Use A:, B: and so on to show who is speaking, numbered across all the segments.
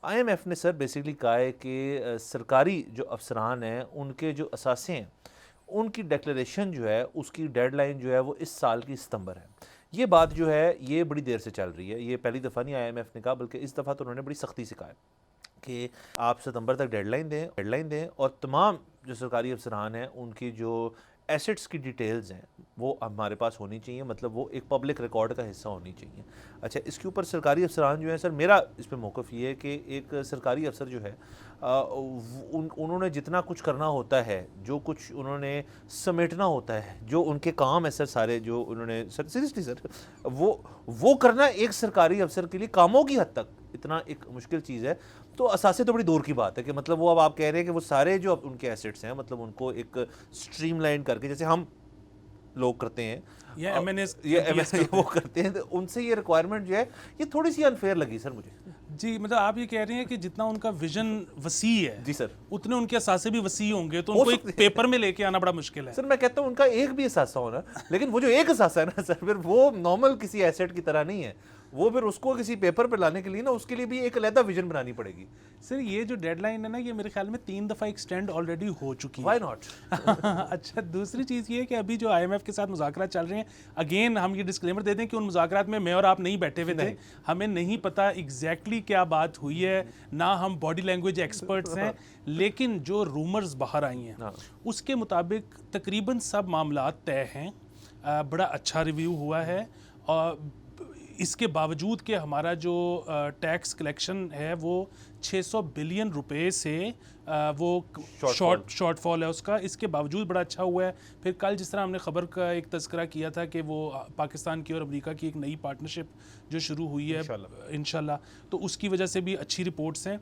A: I am F نے sir basically کہا ہے کہ سرکاری جو افسران ہیں ان کے جو اثاثے ہیں ان کی ڈیکلیریشن جو ہے اس کی ڈیڈ لائن جو ہے وہ اس سال کی ستمبر ہے. یہ بات جو ہے یہ بڑی دیر سے چل رہی ہے, یہ پہلی دفعہ نہیں آئی ایم ایف نے کہا, بلکہ اس دفعہ تو انہوں نے بڑی سختی سے کہا ہے کہ آپ ستمبر تک ڈیڈ لائن دیں اور تمام جو سرکاری افسران ہیں ان کی جو ایسٹس کی ڈیٹیلز ہیں وہ ہمارے پاس ہونی چاہیے, مطلب وہ ایک پبلک ریکارڈ کا حصہ ہونی چاہیے. اچھا, اس کے اوپر سرکاری افسران جو ہیں سر, میرا اس پہ موقف یہ ہے کہ ایک سرکاری افسر جو ہے انہوں نے جتنا کچھ کرنا ہوتا ہے, جو کچھ انہوں نے سمیٹنا ہوتا ہے, جو ان کے کام ہے سر سارے جو انہوں نے سر سیریسلی سر وہ کرنا ایک سرکاری افسر کے لیے کاموں کی حد تک اتنا ایک مشکل چیز ہے. تو اثاثے تو بڑی دور کی بات ہے کہ مطلب وہ اب آپ کہہ رہے ہیں کہ وہ سارے جو ان کے ایسٹس ہیں مطلب ان کو ایک اسٹریم لائن کر کے جیسے ہم لوگ کرتے ہیں
B: یا ایم این ایس
A: وہ کرتے ہیں, ان سے یہ ریکوائرمنٹ جو ہے یہ تھوڑی سی انفیئر لگی سر مجھے.
B: جی, مطلب آپ یہ کہہ رہے ہیں کہ جتنا ان کا ویژن وسیع ہے
A: جی سر,
B: اتنے ان کے اثاثے بھی وسیع ہوں گے, تو ان کو ایک پیپر میں لے کے آنا بڑا مشکل ہے.
A: سر میں کہتا ہوں ان کا ایک بھی اثاثہ ہونا, لیکن وہ جو ایک اثاثہ ہے نا سر, پھر وہ نارمل کسی ایسٹ کی طرح نہیں ہے, وہ پھر اس کو کسی پیپر پہ لانے کے لیے نا اس کے لیے بھی ایک علیحدہ ویژن بنانی پڑے گی.
B: سر یہ جو ڈیڈ لائن ہے نا, یہ میرے خیال میں 3 دفعہ ایکسٹینڈ آلریڈی ہو چکی ہے.
A: Why not.
B: اچھا, دوسری چیز یہ ہے کہ ابھی جو آئی ایم ایف کے ساتھ مذاکرات چل رہے ہیں, اگین ہم یہ ڈسکلیمر دے دیں کہ ان مذاکرات میں اور آپ نہیں بیٹھے ہوئے تھے, ہمیں نہیں پتا ایگزیکٹلی کیا بات ہوئی ہے, نہ ہم باڈی لینگویج ایکسپرٹس ہیں, لیکن جو رومرز باہر آئی ہیں اس کے مطابق تقریباً سب معاملات طے ہیں. بڑا اچھا ریویو ہوا ہے, اور اس کے باوجود کہ ہمارا جو ٹیکس کلیکشن ہے وہ 600 بلین روپے سے وہ شارٹ فال ہے اس کا, اس کے باوجود بڑا اچھا ہوا ہے. پھر کل جس طرح ہم نے خبر کا ایک تذکرہ کیا تھا کہ وہ پاکستان کی اور امریکہ کی ایک نئی پارٹنرشپ جو شروع ہوئی ہے انشاءاللہ, تو اس کی وجہ سے بھی اچھی رپورٹس ہیں.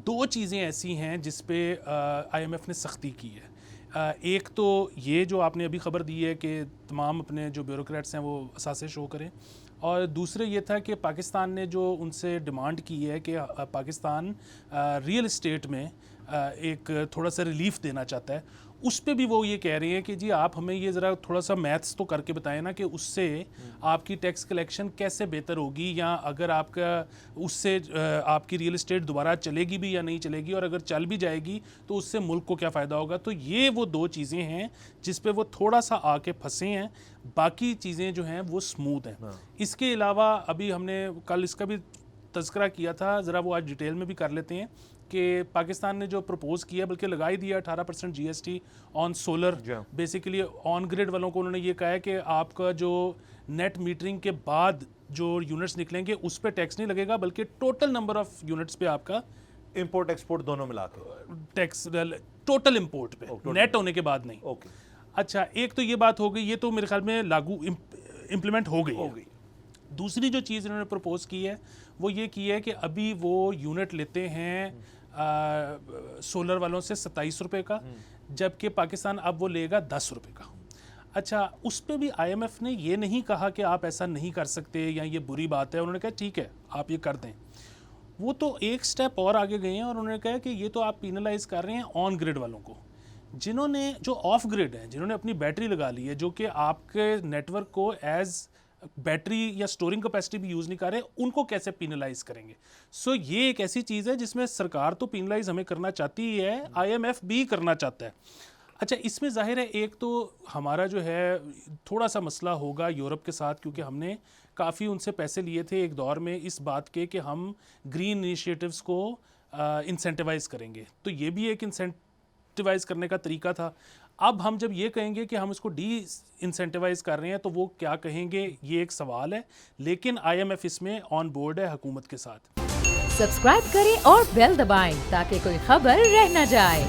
B: 2 چیزیں ایسی ہیں جس پہ آئی ایم ایف نے سختی کی ہے. ایک تو یہ جو آپ نے ابھی خبر دی ہے کہ تمام اپنے جو بیوروکریٹس ہیں وہ اثاثے شو کریں, اور دوسرے یہ تھا کہ پاکستان نے جو ان سے ڈیمانڈ کی ہے کہ پاکستان ریئل اسٹیٹ میں ایک تھوڑا سا ریلیف دینا چاہتا ہے, اس پہ بھی وہ یہ کہہ رہی ہیں کہ جی آپ ہمیں یہ ذرا تھوڑا سا میتھس تو کر کے بتائیں نا کہ اس سے آپ کی ٹیکس کلیکشن کیسے بہتر ہوگی, یا اگر آپ کا اس سے آپ کی ریئل اسٹیٹ دوبارہ چلے گی بھی یا نہیں چلے گی, اور اگر چل بھی جائے گی تو اس سے ملک کو کیا فائدہ ہوگا. تو یہ وہ 2 چیزیں ہیں جس پہ وہ تھوڑا سا آ کے پھنسے ہیں, باقی چیزیں جو ہیں وہ سموتھ ہیں. اس کے علاوہ ابھی ہم نے کل اس کا بھی تذکرہ کیا تھا, ذرا وہ آج ڈیٹیل میں بھی کر لیتے ہیں کہ پاکستان نے جو پروپوز کیا, بلکہ لگائی دیا 18% G S T on solar. Basically on grid والوں کو انہوں نے یہ کہا ہے کہ آپ کا جو نیٹ میٹرنگ کے بعد جو یونٹس نکلیں گے اس پہ ٹیکس نہیں لگے گا, بلکہ ٹوٹل نمبر آف یونٹس پہ آپ کا
A: امپورٹ ایکسپورٹ دونوں ملا کے
B: ٹیکس, ٹوٹل امپورٹ پہ, نیٹ ہونے کے بعد نہیں. اچھا, ایک تو یہ بات ہو گئی, یہ تو میرے خیال میں لاگو امپلیمنٹ ہو گئی. دوسری جو چیز انہوں نے پروپوز کی ہے وہ یہ کی ہے کہ ابھی وہ یونٹ لیتے ہیں سولر والوں سے 27 روپے کا, جبکہ پاکستان اب وہ لے گا 10 روپے کا. اچھا, اس پہ بھی آئی ایم ایف نے یہ نہیں کہا کہ آپ ایسا نہیں کر سکتے یا یہ بری بات ہے, انہوں نے کہا ٹھیک ہے آپ یہ کر دیں. وہ تو ایک سٹیپ اور آگے گئے ہیں اور انہوں نے کہا کہ یہ تو آپ پینلائز کر رہے ہیں آن گریڈ والوں کو, جنہوں نے جو آف گریڈ ہیں, جنہوں نے اپنی بیٹری لگا لی ہے, جو کہ آپ کے نیٹ ورک کو ایز بیٹری یا سٹورنگ کیپیسٹی بھی یوز نہیں کر رہے, ان کو کیسے پینلائز کریں گے. سو یہ ایک ایسی چیز ہے جس میں سرکار تو پینلائز ہمیں کرنا چاہتی ہی ہے, آئی ایم ایف بھی کرنا چاہتا ہے. اچھا, اس میں ظاہر ہے ایک تو ہمارا جو ہے تھوڑا سا مسئلہ ہوگا یورپ کے ساتھ, کیونکہ ہم نے کافی ان سے پیسے لیے تھے ایک دور میں اس بات کے کہ ہم گرین انیشیٹوز کو انسینٹیوائز کریں گے, تو یہ بھی ایک انسینٹیوائز کرنے کا طریقہ تھا. اب ہم جب یہ کہیں گے کہ ہم اس کو ڈی انسینٹیوائز کر رہے ہیں تو وہ کیا کہیں گے, یہ ایک سوال ہے. لیکن آئی ایم ایف اس میں آن بورڈ ہے حکومت کے ساتھ.
C: سبسکرائب کریں اور بیل دبائیں تاکہ کوئی خبر رہ نہ جائے.